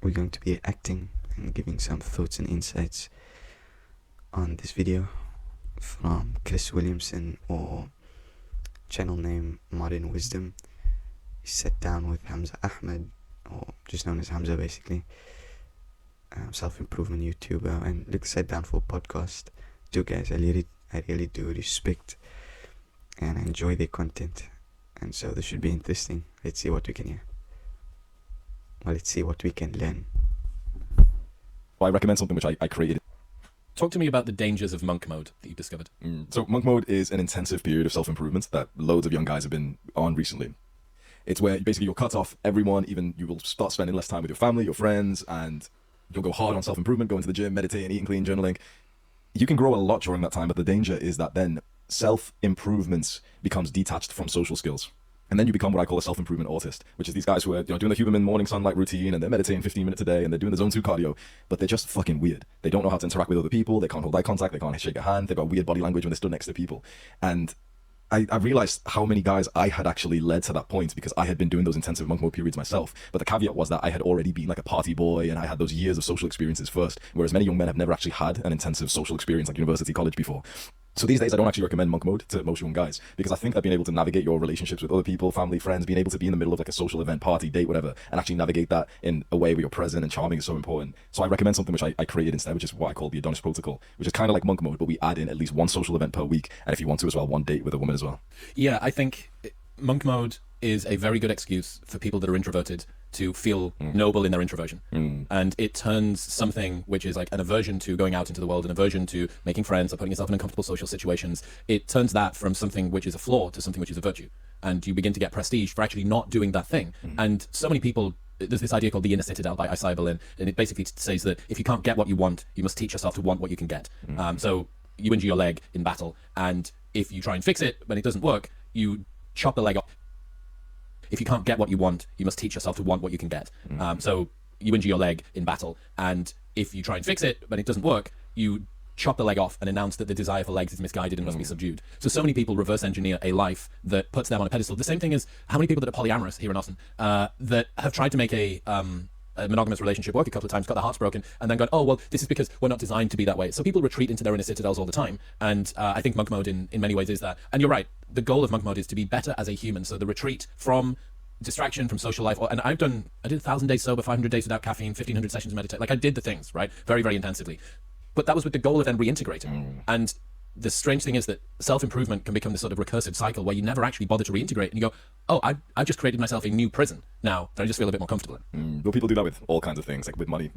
we're going to be acting and giving some thoughts and insights on this video from Chris Williamson, or channel name Modern Wisdom. He sat down with Hamza Ahmed, or just known as Hamza basically, self-improvement YouTuber, and look, sat down for a podcast. Two guys I really do respect and enjoy their content, and so this should be interesting. Let's see what we can hear. Well, let's see what we can learn. Well, I recommend something which I created. Talk to me about the dangers of monk mode that you discovered. So monk mode is an intensive period of self-improvement that loads of young guys have been on recently. It's where basically you'll cut off everyone, even you will start spending less time with your family, your friends, and you'll go hard on self-improvement, go into the gym, meditate, eating clean, journaling. You can grow a lot during that time, but the danger is that then self-improvements becomes detached from social skills. And then you become what I call a self-improvement autist, which is these guys who are doing the Huberman morning sunlight routine, and they're meditating 15 minutes a day, and they're doing the zone 2 cardio, but they're just fucking weird. They don't know how to interact with other people. They can't hold eye contact. They can't shake a hand. They've got weird body language when they're stood next to people. And I realized how many guys I had actually led to that point because I had been doing those intensive monk mode periods myself. But the caveat was that I had already been like a party boy, and I had those years of social experiences first, whereas many young men have never actually had an intensive social experience like university, college before. So these days, I don't actually recommend monk mode to most young guys because I think that being able to navigate your relationships with other people, family, friends, being able to be in the middle of like a social event, party, date, whatever, and actually navigate that in a way where you're present and charming is so important. So I recommend something which I created instead, which is what I call the Adonis Protocol, which is kind of like monk mode, but we add in at least one social event per week, and if you want to as well, one date with a woman as well. Yeah, I think monk mode is a very good excuse for people that are introverted to feel noble in their introversion. And it turns something which is like an aversion to going out into the world, an aversion to making friends or putting yourself in uncomfortable social situations. It turns that from something which is a flaw to something which is a virtue. And you begin to get prestige for actually not doing that thing. And so many people, there's this idea called the inner citadel by Isaiah Berlin, and it basically says that if you can't get what you want, you must teach yourself to want what you can get. So you injure your leg in battle, and if you try and fix it when it doesn't work, you chop the leg off. If you can't get what you want, you must teach yourself to want what you can get. So you injure your leg in battle, and if you try and fix it when it doesn't work, you chop the leg off and announce that the desire for legs is misguided and must be subdued. So many people reverse engineer a life that puts them on a pedestal. The same thing as how many people that are polyamorous here in Austin that have tried to make a monogamous relationship work a couple of times, got their hearts broken, and then gone, oh, well, this is because we're not designed to be that way. So people retreat into their inner citadels all the time. And I think monk mode in many ways is that. And you're right, the goal of monk mode is to be better as a human. So the retreat from distraction, from social life. And I did 1,000 days sober, 500 days without caffeine, 1,500 sessions of meditate. Like I did the things, right? Very, very intensively. But that was with the goal of then reintegrating. And the strange thing is that self-improvement can become this sort of recursive cycle where you never actually bother to reintegrate, and you go, oh, I just created myself a new prison now that I just feel a bit more comfortable in. Well, people do that with all kinds of things, like with money.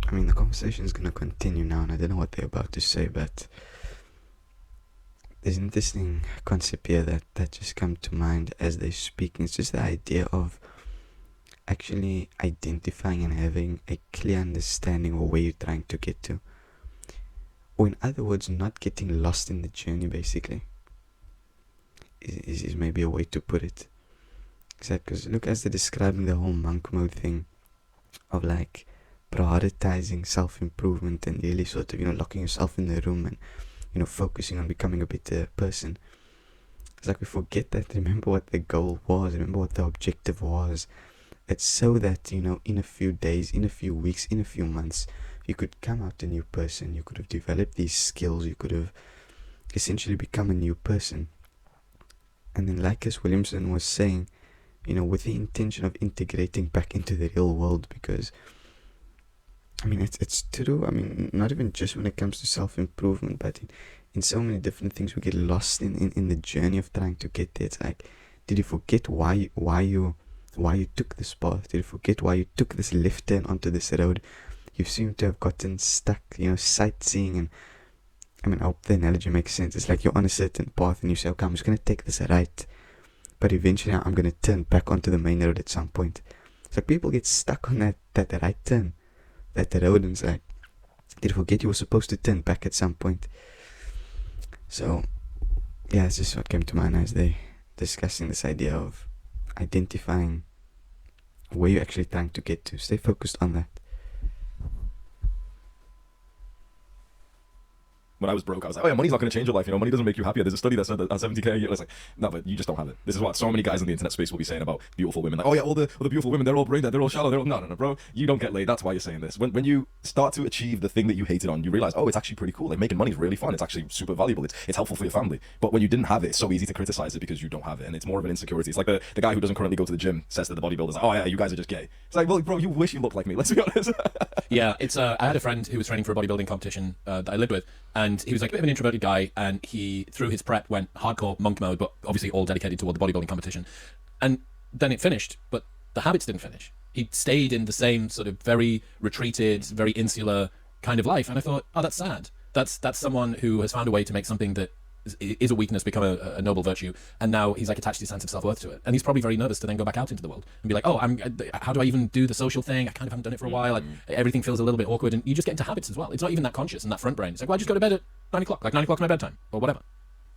I mean, the conversation is going to continue now, and I don't know what they're about to say, but there's an interesting concept here that just come to mind as they're speaking. It's just the idea of actually identifying and having a clear understanding of where you're trying to get to. Or in other words, not getting lost in the journey, basically, is maybe a way to put it. Exactly, because look, as they're describing the whole monk mode thing of like prioritizing self-improvement and really sort of, locking yourself in the room and, focusing on becoming a better person. It's like we forget that. Remember what the goal was, remember what the objective was. It's so that, in a few days, in a few weeks, in a few months, you could come out a new person. You could have developed these skills. You could have essentially become a new person. And then, like as Williamson was saying, with the intention of integrating back into the real world, because, I mean, it's true. I mean, not even just when it comes to self-improvement, but in so many different things, we get lost in the journey of trying to get there. It's like, did you forget why you took this path? Did you forget why you took this left turn onto this road? You seem to have gotten stuck, sightseeing, and I mean, I hope the analogy makes sense. It's like you're on a certain path and you say, okay, I'm just going to take this right, but eventually I'm going to turn back onto the main road at some point. It's like people get stuck on that right turn, that road, and it's like, did you forget you were supposed to turn back at some point? So, yeah, it's just what came to mind as they discussing this idea of identifying where you're actually trying to get to. Stay focused on that. when I was broke, I was like, oh yeah, money's not going to change your life. You know, money doesn't make you happier. There's a study that said that at 70K a year, it's like, no, but you just don't have it. This is what so many guys in the internet space will be saying about beautiful women. Like, oh yeah, all the beautiful women, they're all brain dead, they're all shallow, they're all, no, bro. You don't get laid. That's why you're saying this. When you start to achieve the thing that you hated on, you realize, oh, it's actually pretty cool. Like making money is really fun. It's actually super valuable. It's helpful for your family. But when you didn't have it, it's so easy to criticize it because you don't have it. And it's more of an insecurity. It's like the guy who doesn't currently go to the gym says to the bodybuilders, oh yeah, you guys are just gay. It's like, well, bro, you wish you looked like me. Let's be honest. Yeah, it's I had a friend who was training for a bodybuilding competition that I lived with, and he was like a bit of an introverted guy, and he, through his prep, went hardcore monk mode, but obviously all dedicated toward the bodybuilding competition. And then it finished, but the habits didn't finish. He stayed in the same sort of very retreated, very insular kind of life, and I thought, oh, that's sad. That's someone who has found a way to make something that is a weakness become a noble virtue, and now he's like attached his sense of self-worth to it, and he's probably very nervous to then go back out into the world and be like, oh, how do I even do the social thing? I kind of haven't done it for a while, like everything feels a little bit awkward, and you just get into habits as well. It's not even that conscious in that front brain. It's like, well, I just go to bed at 9 o'clock, like 9 o'clock's my bedtime or whatever.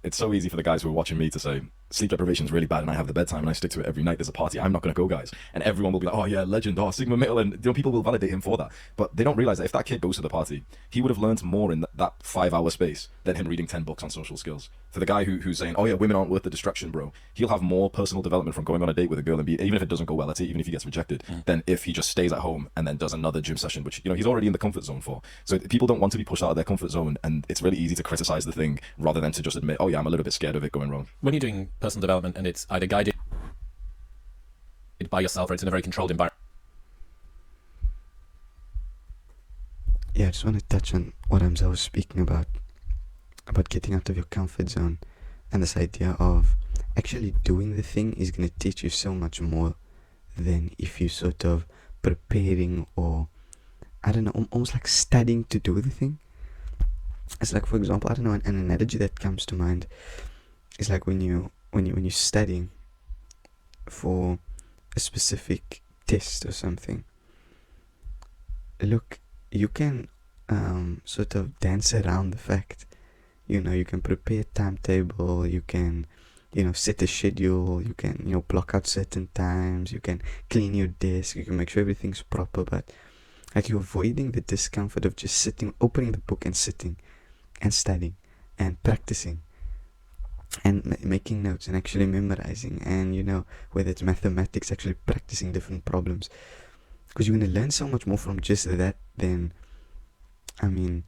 It's so easy for the guys who are watching me to say, sleep deprivation is really bad and I have the bedtime and I stick to it every night. There's a party, I'm not going to go, guys. And everyone will be like, oh yeah, legend, oh, Sigma Middle. And you know, people will validate him for that. But they don't realize that if that kid goes to the party, he would have learned more in that 5-hour space than him reading 10 books on social skills. For the guy who's saying, oh yeah, women aren't worth the distraction, bro, he'll have more personal development from going on a date with a girl and even if it doesn't go well, let's say even if he gets rejected, than if he just stays at home and then does another gym session, which, you know, he's already in the comfort zone for. So people don't want to be pushed out of their comfort zone, and it's really easy to criticize the thing rather than to just admit, oh yeah, I'm a little bit scared of it going wrong. When you're doing personal development and it's either guided by yourself or it's in a very controlled environment. Yeah, I just want to touch on what Hamza was speaking about getting out of your comfort zone, and this idea of actually doing the thing is going to teach you so much more than if you sort of preparing, or I don't know, almost like studying to do the thing. It's like, for example, I don't know, an analogy that comes to mind is like when you're studying for a specific test or something. Look, you can sort of dance around the fact, you know, you can prepare a timetable, you can, you know, set a schedule, you can, you know, block out certain times, you can clean your desk, you can make sure everything's proper, but like you're avoiding the discomfort of just sitting, opening the book and sitting and studying and practicing and making notes and actually memorizing, and, you know, whether it's mathematics, actually practicing different problems, because you're going to learn so much more from just that than, I mean,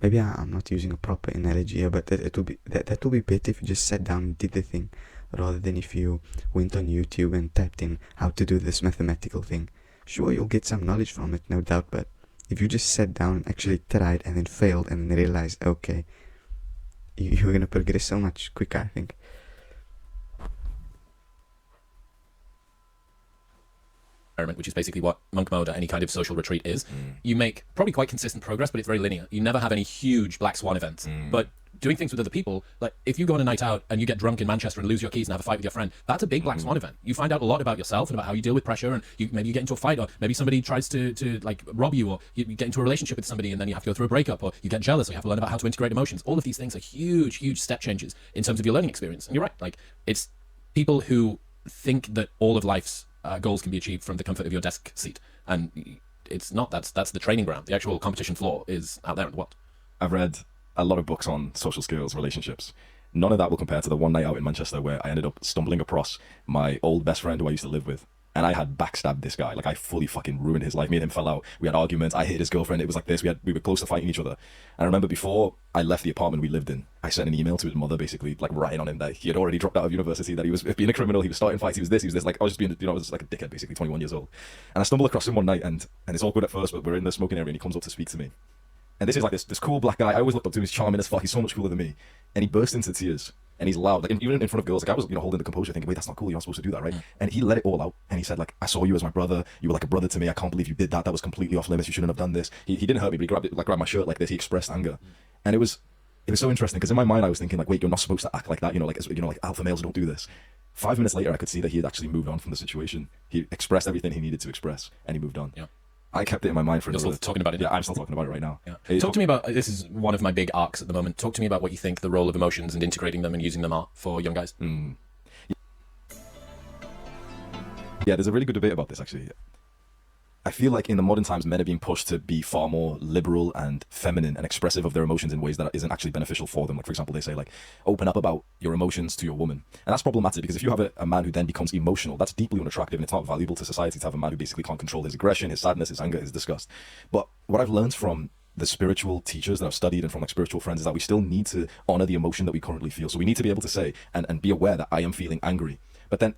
maybe I'm not using a proper analogy here, but that will be better if you just sat down and did the thing, rather than if you went on YouTube and typed in how to do this mathematical thing. Sure, you'll get some knowledge from it, no doubt, but if you just sat down and actually tried and then failed and then realized, okay, you're going to progress so much quicker, I think. Which is basically what monk mode or any kind of social retreat is. You make probably quite consistent progress, but it's very linear. You never have any huge black swan events. But doing things with other people, like if you go on a night out and you get drunk in Manchester and lose your keys and have a fight with your friend, that's a big black swan event. You find out a lot about yourself and about how you deal with pressure, and maybe you get into a fight, or maybe somebody tries to like rob you, or you get into a relationship with somebody and then you have to go through a breakup, or you get jealous, or you have to learn about how to integrate emotions. All of these things are huge step changes in terms of your learning experience. And you're right, like it's people who think that all of life's goals can be achieved from the comfort of your desk seat, and it's not. That's the training ground. The actual competition floor is out there in the world. I've read a lot of books on social skills, relationships. None of that will compare to the one night out in Manchester where I ended up stumbling across my old best friend who I used to live with, and I had backstabbed this guy. Like, I fully fucking ruined his life. Me and him fell out. We had arguments. I hit his girlfriend. It was like this. We were close to fighting each other. And I remember before I left the apartment we lived in, I sent an email to his mother, basically like writing on him that he had already dropped out of university, that he was being a criminal, he was starting fights, he was this. Like, I was just being, you know, I was like a dickhead, basically, 21 years old. And I stumbled across him one night, and it's awkward at first, but we're in the smoking area and he comes up to speak to me. And this is like this cool black guy. I always looked up to him. He's charming as fuck. He's so much cooler than me. And he burst into tears. And he's loud, like even in front of girls. Like, I was, you know, holding the composure, thinking, wait, that's not cool. You're not supposed to do that, right? And he let it all out. And he said, like, I saw you as my brother. You were like a brother to me. I can't believe you did that. That was completely off limits. You shouldn't have done this. He didn't hurt me, but he grabbed my shirt like this. He expressed anger. And it was so interesting, because in my mind I was thinking, like, wait, you're not supposed to act like that. You know, like alpha males don't do this. 5 minutes later, I could see that he had actually moved on from the situation. He expressed everything he needed to express, and he moved on. Yeah. I kept it in my mind for You're still talking about it. Yeah, I'm still talking about it right now. Yeah. Talk to me about, this is one of my big arcs at the moment. Talk to me about what you think the role of emotions and integrating them and using them are for young guys. Yeah, there's a really good debate about this, actually. I feel like in the modern times, men are being pushed to be far more liberal and feminine and expressive of their emotions in ways that isn't actually beneficial for them. Like, for example, they say, like, open up about your emotions to your woman. And that's problematic because if you have a man who then becomes emotional, that's deeply unattractive, and it's not valuable to society to have a man who basically can't control his aggression, his sadness, his anger, his disgust. But what I've learned from the spiritual teachers that I've studied and from like spiritual friends is that we still need to honor the emotion that we currently feel. So we need to be able to say and be aware that I am feeling angry, but then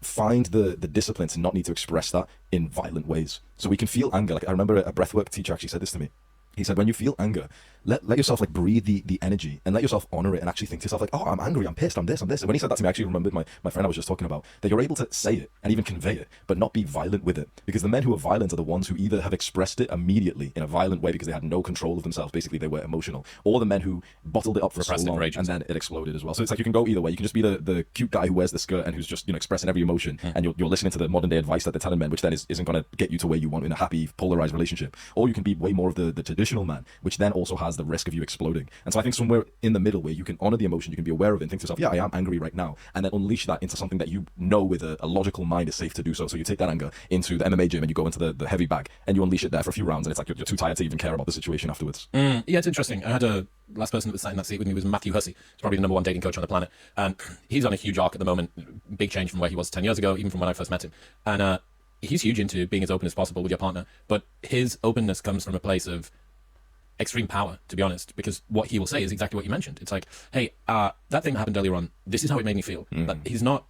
find the discipline to not need to express that in violent ways. So we can feel anger. Like I remember a breathwork teacher actually said this to me. He said, when you feel anger, let yourself like breathe the energy and let yourself honor it and actually think to yourself like, oh, I'm angry, I'm pissed, I'm this, I'm this. And when he said that to me, I actually remembered my friend I was just talking about, that you're able to say it and even convey it, but not be violent with it. Because the men who are violent are the ones who either have expressed it immediately in a violent way because they had no control of themselves, basically they were emotional, or the men who bottled it up for so long and then it exploded as well. So it's like you can go either way. You can just be the cute guy who wears the skirt and who's just, you know, expressing every emotion, and you're listening to the modern day advice that they're telling men, which then isn't going to get you to where you want in a happy, polarized relationship. Or you can be way more of the traditional man, which then also has the risk of you exploding. And so I think somewhere in the middle where you can honor the emotion, you can be aware of it and think to yourself, yeah, I am angry right now, and then unleash that into something that you know with a logical mind is safe to do so. So you take that anger into the MMA gym and you go into the heavy bag and you unleash it there for a few rounds, and it's like you're too tired to even care about the situation afterwards. Yeah, it's interesting. I had a last person that was sat in that seat with me was Matthew Hussey. He's probably the #1 dating coach on the planet, and he's on a huge arc at the moment. Big change from where he was 10 years ago, even from when I first met him. And he's huge into being as open as possible with your partner, but his openness comes from a place of extreme power, to be honest, because what he will say is exactly what you mentioned. It's like, hey, that thing that happened earlier on, this is how it made me feel. But he's not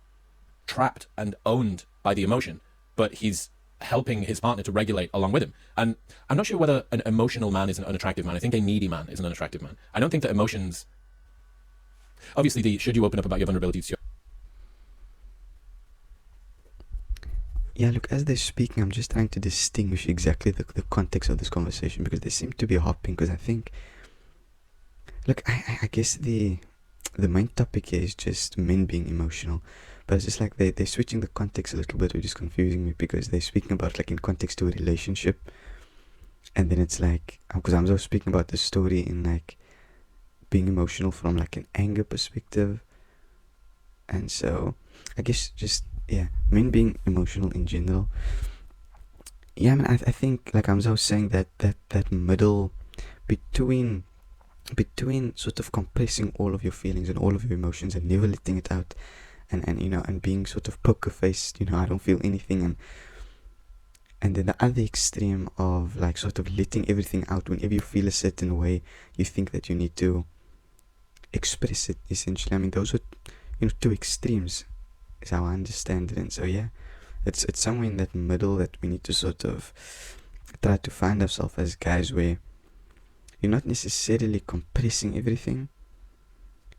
trapped and owned by the emotion, but he's helping his partner to regulate along with him. And I'm not sure whether an emotional man is an unattractive man. I think a needy man is an unattractive man. I don't think that emotions, obviously, should you open up about your vulnerabilities to your... Yeah, look, as they're speaking, I'm just trying to distinguish exactly the context of this conversation, because they seem to be hopping, because I think, look, I guess the main topic here is just men being emotional, but it's just like they're switching the context a little bit, which is confusing me, because they're speaking about like in context to a relationship, and then it's like, because I'm also speaking about the story in like being emotional from like an anger perspective, and so I guess just, yeah, men being emotional in general. Yeah, I mean, I think, like Hamza was saying, that middle between sort of compressing all of your feelings and all of your emotions and never letting it out, and you know, and being sort of poker faced, you know, I don't feel anything, and then the other extreme of like sort of letting everything out. Whenever you feel a certain way, you think that you need to express it, essentially. I mean, those are, you know, two extremes is how I understand it. And so yeah, it's somewhere in that middle that we need to sort of try to find ourselves as guys, where you're not necessarily compressing everything,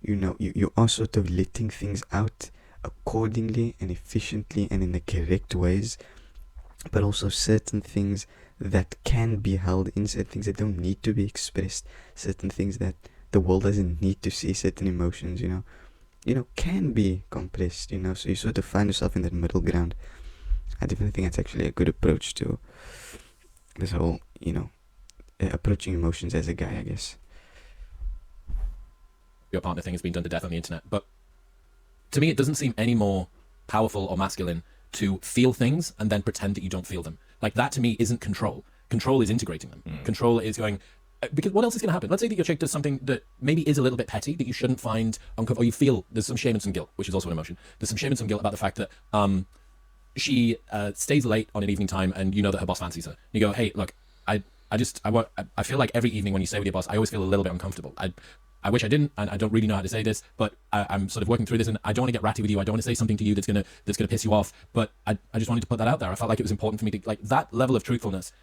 you know, you are sort of letting things out accordingly and efficiently and in the correct ways, but also certain things that can be held in, certain things that don't need to be expressed, certain things that the world doesn't need to see, certain emotions, you know, can be compressed, you know, so you sort of find yourself in that middle ground. I definitely think that's actually a good approach to this whole, you know, approaching emotions as a guy, I guess. Your partner thing has been done to death on the internet, but to me it doesn't seem any more powerful or masculine to feel things and then pretend that you don't feel them. Like, that to me isn't control. Control is integrating them. Control is going, because what else is going to happen? Let's say that your chick does something that maybe is a little bit petty, that you shouldn't find uncomfortable, or you feel there's some shame and some guilt, which is also an emotion. There's some shame and some guilt about the fact that she stays late on an evening time, and you know that her boss fancies her. You go, hey, look, I feel like every evening when you stay with your boss, I always feel a little bit uncomfortable. I wish I didn't, and I don't really know how to say this, but I'm sort of working through this, and I don't want to get ratty with you. I don't want to say something to you that's gonna piss you off, but I just wanted to put that out there. I felt like it was important for me to, like, that level of truthfulness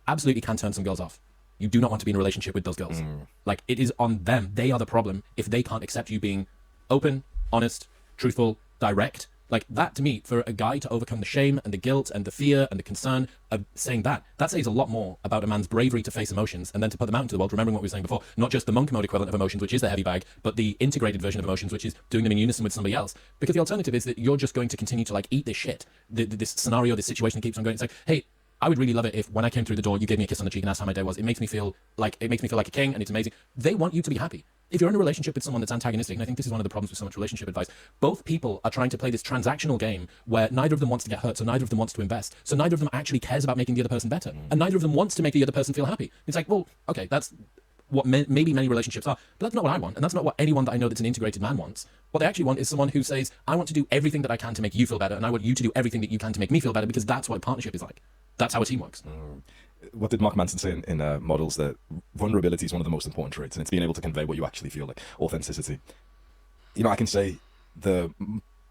absolutely can turn some girls off. You do not want to be in a relationship with those girls. Like, it is on them. They are the problem if they can't accept you being open, honest, truthful, direct. Like, that to me, for a guy to overcome the shame and the guilt and the fear and the concern of saying that says a lot more about a man's bravery to face emotions and then to put them out into the world, remembering what we were saying before, not just the monk mode equivalent of emotions, which is the heavy bag, but the integrated version of emotions, which is doing them in unison with somebody else. Because the alternative is that you're just going to continue to, like, eat this shit. This scenario, this situation keeps on going. It's like, hey, I would really love it if when I came through the door, you gave me a kiss on the cheek and asked how my day was. It makes me feel like a king, and it's amazing. They want you to be happy. if you're in a relationship with someone that's antagonistic, and I think this is one of the problems with so much relationship advice, both people are trying to play this transactional game where neither of them wants to get hurt, so neither of them wants to invest, so neither of them actually cares about making the other person better, and neither of them wants to make the other person feel happy. It's like, well, okay, that's what maybe many relationships are, but that's not what I want, and that's not what anyone that I know that's an integrated man wants. What they actually want is someone who says, I want to do everything that I can to make you feel better, and I want you to do everything that you can to make me feel better, because that's what a partnership is like. That's how a team works. What did Mark Manson say in Models? That vulnerability is one of the most important traits, and it's being able to convey what you actually feel, like authenticity. You know, I can say the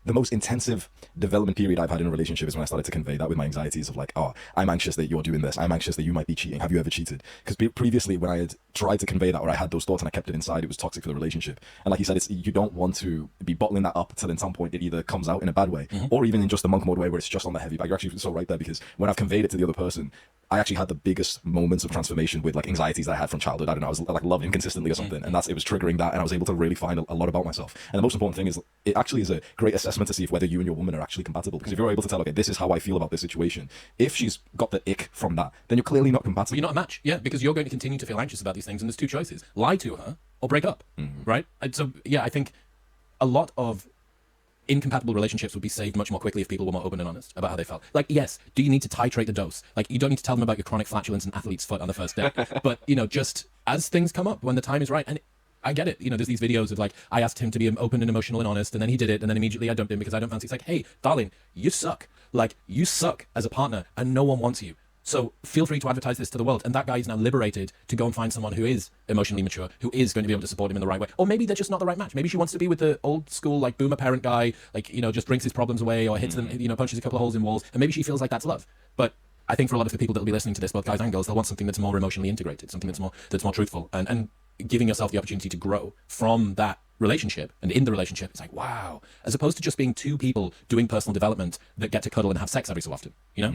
most intensive development period I've had in a relationship is when I started to convey that with my anxieties of like, oh, I'm anxious that you're doing this. I'm anxious that you might be cheating. Have you ever cheated? Because previously when I had tried to convey that, or I had those thoughts and I kept it inside, it was toxic for the relationship. And like you said, you don't want to be bottling that up until in some point it either comes out in a bad way, or even in just the monk mode way where it's just on the heavy bag. You're actually so right there, because when I've conveyed it to the other person, I actually had the biggest moments of transformation with like anxieties that I had from childhood. I don't know, I was like loved inconsistently or something, and it was triggering that, and I was able to really find a lot about myself. And the most important thing is, it actually is a great assessment to see if whether you and your woman are actually compatible. Because if you're able to tell, okay, this is how I feel about this situation, if she's got the ick from that, then you're clearly not compatible. Well, you're not a match, yeah, because you're going to continue to feel anxious about these things, and there's two choices: lie to her or break up, right? And so, yeah, I think a lot of incompatible relationships would be saved much more quickly if people were more open and honest about how they felt. Like, yes, do you need to titrate the dose? Like, you don't need to tell them about your chronic flatulence and athlete's foot on the first day. But, you know, just as things come up when the time is right. And I get it. You know, there's these videos of like, I asked him to be open and emotional and honest, and then he did it, and then immediately I dumped him because I don't fancy. It's like, hey, darling, you suck. Like, you suck as a partner, and no one wants you. So feel free to advertise this to the world. And that guy is now liberated to go and find someone who is emotionally mature, who is going to be able to support him in the right way. Or maybe they're just not the right match. Maybe she wants to be with the old school, like, boomer parent guy, like, you know, just drinks his problems away or hits them, you know, punches a couple of holes in walls. And maybe she feels like that's love. But I think for a lot of the people that will be listening to this, both guys and girls, they'll want something that's more emotionally integrated, something that's more truthful, and giving yourself the opportunity to grow from that relationship. And in the relationship, it's like, wow, as opposed to just being two people doing personal development that get to cuddle and have sex every so often, you know?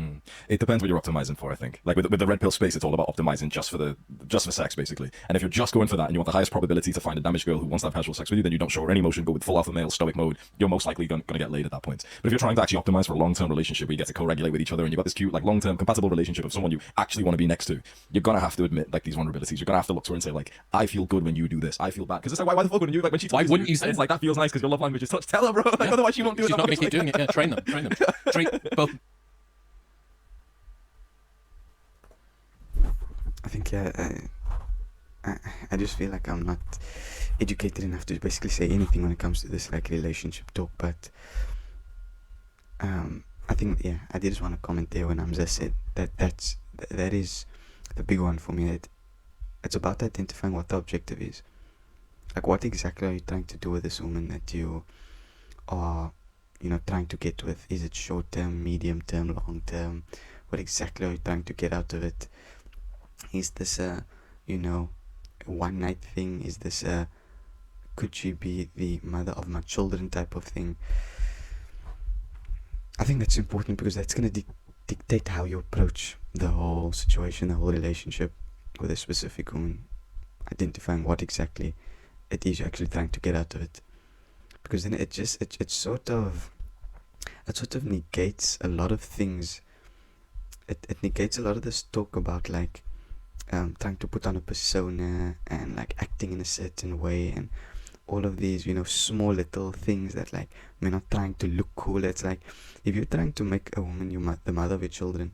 It depends what you're optimizing for, I think. Like with the red pill space, it's all about optimizing just for sex, basically. And if you're just going for that and you want the highest probability to find a damaged girl who wants to have casual sex with you, then you don't show her any emotion, go with full alpha male stoic mode, you're most likely going to get laid at that point. But if you're trying to actually optimize for a long-term relationship where you get to co-regulate with each other and you've got this cute, like, long-term compatible relationship of someone you actually want to be next to, you're going to have to admit, like, these vulnerabilities. You're going to have to look to her and say, like, I feel good when you do this. I feel bad. Because it's like, why the fuck wouldn't you? Like, when she Why wouldn't you say it's like, that feels nice because your love language is touch. Tell her, bro. Like, otherwise she won't do it. She's not going to keep doing it. Yeah, train them. Treat both. I think, yeah, I just feel like I'm not educated enough to basically say anything when it comes to this, like, relationship talk. But I think, yeah, I did just want to comment there when Hamza said that is the big one for me. It's about identifying what the objective is. Like, what exactly are you trying to do with this woman that you are, you know, trying to get with? Is it short term, medium term, long term? What exactly are you trying to get out of it? Is this you know, a one night thing? Is this could she be the mother of my children type of thing? I think that's important because that's going to dictate how you approach the whole situation, the whole relationship with a specific woman. Identifying what exactly it is you're actually trying to get out of it, because then it sort of negates a lot of things. It negates a lot of this talk about, like, trying to put on a persona and, like, acting in a certain way and all of these, you know, small little things that, like, we're not trying to look cool. It's like, if you're trying to make a woman the mother of your children,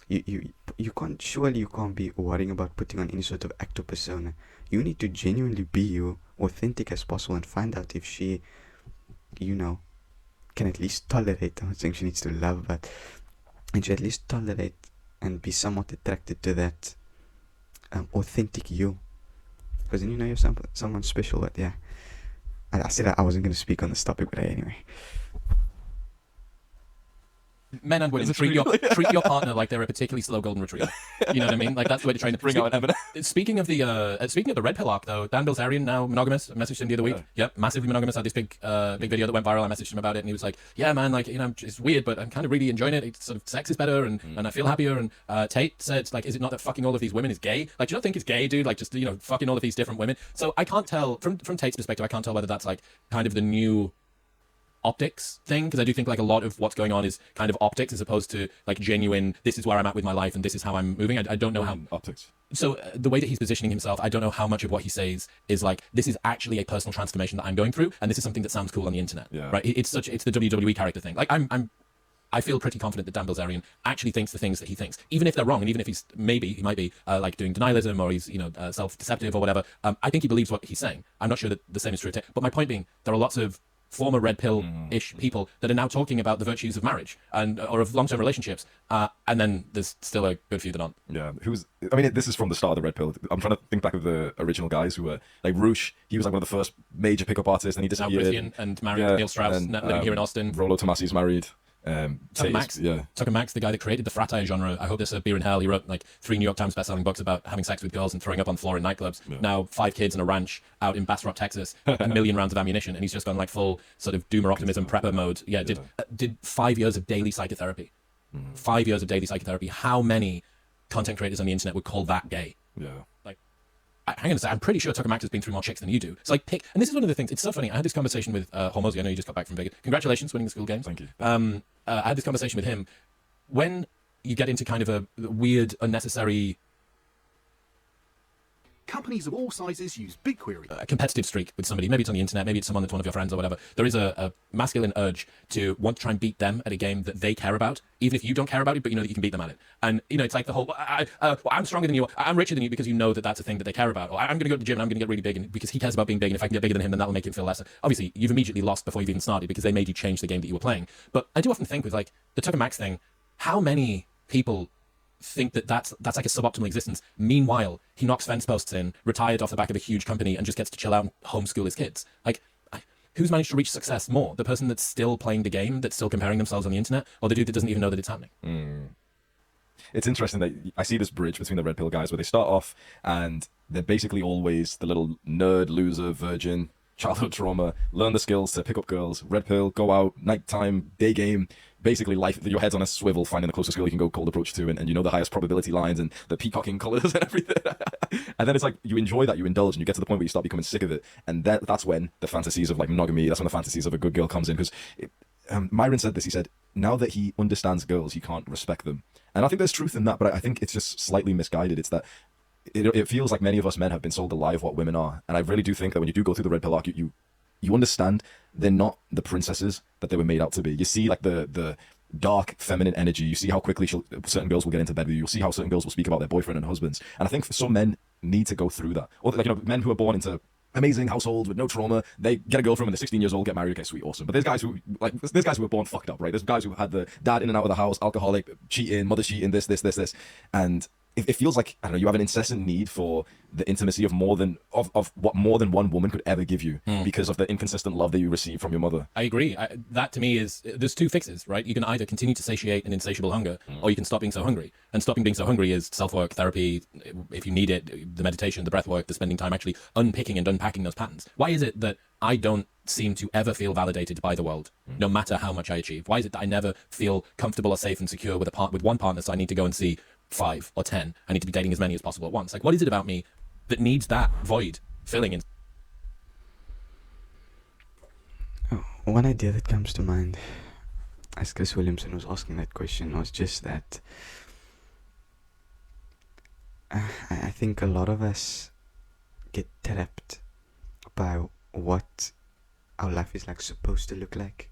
you can't be worrying about putting on any sort of actor persona. You need to genuinely be you, authentic as possible, and find out if she, you know, can at least tolerate. I'm not saying she needs to love, but and she at least tolerate and be somewhat attracted to that authentic you. Because then, you know, you're someone special. But yeah, I said I wasn't going to speak on this topic, but anyway. Men and women, treat your partner like they're a particularly slow golden retriever. You know what I mean? Like, that's the way to train them. Bring out evidence. Speaking of the red pill arc, though, Dan Bilzerian, now monogamous, I messaged him the other week. Yep, massively monogamous. Had this big video that went viral. I messaged him about it, and he was like, "Yeah, man, like, you know, it's weird, but I'm kind of really enjoying it. It's sort of sex is better, and I feel happier." And Tate said, like, "Is it not that fucking all of these women is gay? Like, do you not think it's gay, dude? Like, just, you know, fucking all of these different women." So I can't tell from Tate's perspective. I can't tell whether that's, like, kind of the new optics thing, because I do think like a lot of what's going on is kind of optics as opposed to like genuine, this is where I'm at with my life and this is how I'm moving. I don't know how. Optics. So the way that he's positioning himself, I don't know how much of what he says is like, this is actually a personal transformation that I'm going through, and this is something that sounds cool on the internet. Yeah. Right? It's the WWE character thing. Like I feel pretty confident that Dan Bilzerian actually thinks the things that he thinks, even if they're wrong, and even if he might be like doing denialism, or he's self-deceptive or whatever. I think he believes what he's saying. I'm not sure that the same is true. But my point being, there are lots of former red pill-ish people that are now talking about the virtues of marriage or of long-term relationships, and then there's still a good few that aren't. Yeah, this is from the start of the red pill. I'm trying to think back of the original guys who were like Roosh. He was like one of the first major pickup artists, and he disappeared. Now Christian and married to Neil Strauss, living here in Austin. Rollo Tomasi's married. Tucker Max, the guy that created the frat eye genre. I hope there's a beer in hell. He wrote like 3 New York Times best-selling books about having sex with girls and throwing up on the floor in nightclubs. Yeah. Now 5 kids and a ranch out in Bass Rock, Texas, a million rounds of ammunition, and he's just gone like full sort of doomer optimism prepper mode. Yeah, did 5 years of daily psychotherapy. 5 years of daily psychotherapy. How many content creators on the internet would call that gay? Yeah. Like, I'm going to say, I'm pretty sure Tucker Max has been through more chicks than you do. So like and this is one of the things, it's so funny. I had this conversation with Hormozy. I know you just got back from Vegas. Congratulations winning the school games. Thank you. I had this conversation with him. When you get into kind of a weird, unnecessary... Companies of all sizes use BigQuery. A competitive streak with somebody. Maybe it's on the internet, maybe it's someone that's one of your friends or whatever. There is a masculine urge to want to try and beat them at a game that they care about, even if you don't care about it, but you know that you can beat them at it. And, you know, it's like the whole, I'm stronger than you, I'm richer than you, because you know that that's a thing that they care about. Or I'm going to go to the gym and I'm going to get really big, and because he cares about being big, and if I can get bigger than him, then that'll make him feel lesser. Obviously, you've immediately lost before you've even started, because they made you change the game that you were playing. But I do often think with, like, the Tucker Max thing, how many people think that that's like a suboptimal existence? Meanwhile, he knocks fence posts in, retired off the back of a huge company, and just gets to chill out and homeschool his kids. Like, who's managed to reach success more? The person that's still playing the game, that's still comparing themselves on the internet, or the dude that doesn't even know that it's happening? It's interesting that I see this bridge between the red pill guys where they start off and they're basically always the little nerd, loser, virgin, childhood trauma, learn the skills to pick up girls, red pill, go out, nighttime, day game, basically life, your head's on a swivel, finding the closest girl you can go cold approach to, and you know the highest probability lines and the peacocking colors and everything. And then it's like you enjoy that, you indulge, and you get to the point where you start becoming sick of it. And that's when the fantasies of like monogamy, that's when the fantasies of a good girl comes in. Because Myron said this, he said, now that he understands girls, he can't respect them. And I think there's truth in that, but I think it's just slightly misguided. It's that it feels like many of us men have been sold a lie of what women are. And I really do think that when you do go through the red pill arc, you understand they're not the princesses that they were made out to be. You see like the dark feminine energy. You see how quickly certain girls will get into bed with you. You'll see how certain girls will speak about their boyfriend and husbands. And I think some men need to go through that. Or like, you know, men who are born into amazing households with no trauma, they get a girlfriend when they're 16 years old, get married, okay, sweet, awesome. But there's guys who were born fucked up, right? There's guys who had the dad in and out of the house, alcoholic, cheating, mother cheating, this. And it feels like, I don't know, you have an incessant need for the intimacy of what more than one woman could ever give you because of the inconsistent love that you receive from your mother. I agree. That to me is, there's 2 fixes, right? You can either continue to satiate an insatiable hunger, or you can stop being so hungry. And stopping being so hungry is self-work, therapy, if you need it, the meditation, the breath work, the spending time actually unpicking and unpacking those patterns. Why is it that I don't seem to ever feel validated by the world, no matter how much I achieve? Why is it that I never feel comfortable or safe and secure with one partner, so I need to go and see 5 or 10? I need to be dating as many as possible at once. Like, what is it about me that needs that void filling in? One idea that comes to mind as Chris Williamson was asking that question was just that I think a lot of us get trapped by what our life is like supposed to look like.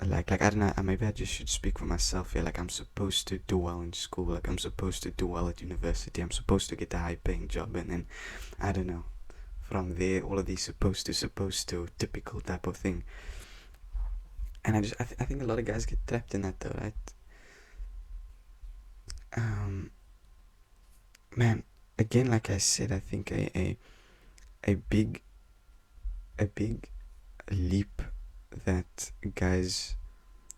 Like I don't know, maybe I just should speak for myself here. Like, I'm supposed to do well in school, like I'm supposed to do well at university, I'm supposed to get a high paying job, and then I don't know, from there all of these supposed to typical type of thing. And I think a lot of guys get trapped in that though, right? Man, again, like I said, I think a big leap that guys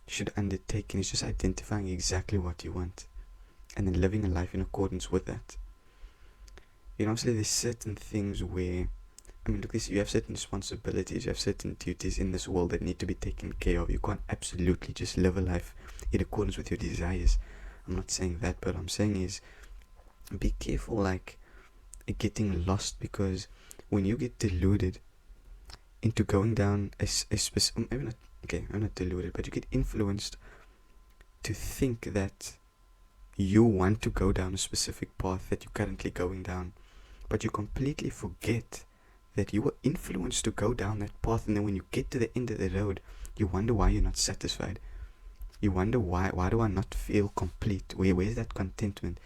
should undertake is just identifying exactly what you want and then living a life in accordance with that. You know, obviously there's certain things where, I mean, look, you have certain responsibilities, you have certain duties in this world that need to be taken care of. You can't absolutely just live a life in accordance with your desires. I'm not saying that, but what I'm saying is be careful, like, getting lost, because when you get deluded into going down a specific, maybe not, okay, I'm not deluded, but you get influenced to think that you want to go down a specific path that you're currently going down, but you completely forget that you were influenced to go down that path, and then when you get to the end of the road, you wonder why you're not satisfied. You wonder why do I not feel complete? Where's that contentment?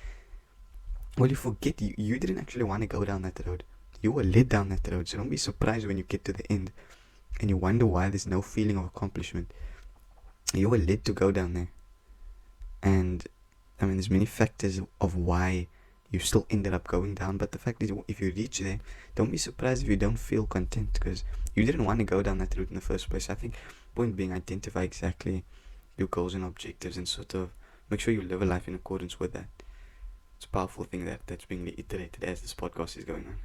Well, you forget you didn't actually want to go down that road. You were led down that road, so don't be surprised when you get to the end and you wonder why there's no feeling of accomplishment. You were led to go down there. And I mean, there's many factors of why you still ended up going down, but the fact is, if you reach there, don't be surprised if you don't feel content, because you didn't want to go down that route in the first place. I think point being, identify exactly your goals and objectives and sort of make sure you live a life in accordance with that. It's a powerful thing that's being reiterated as this podcast is going on.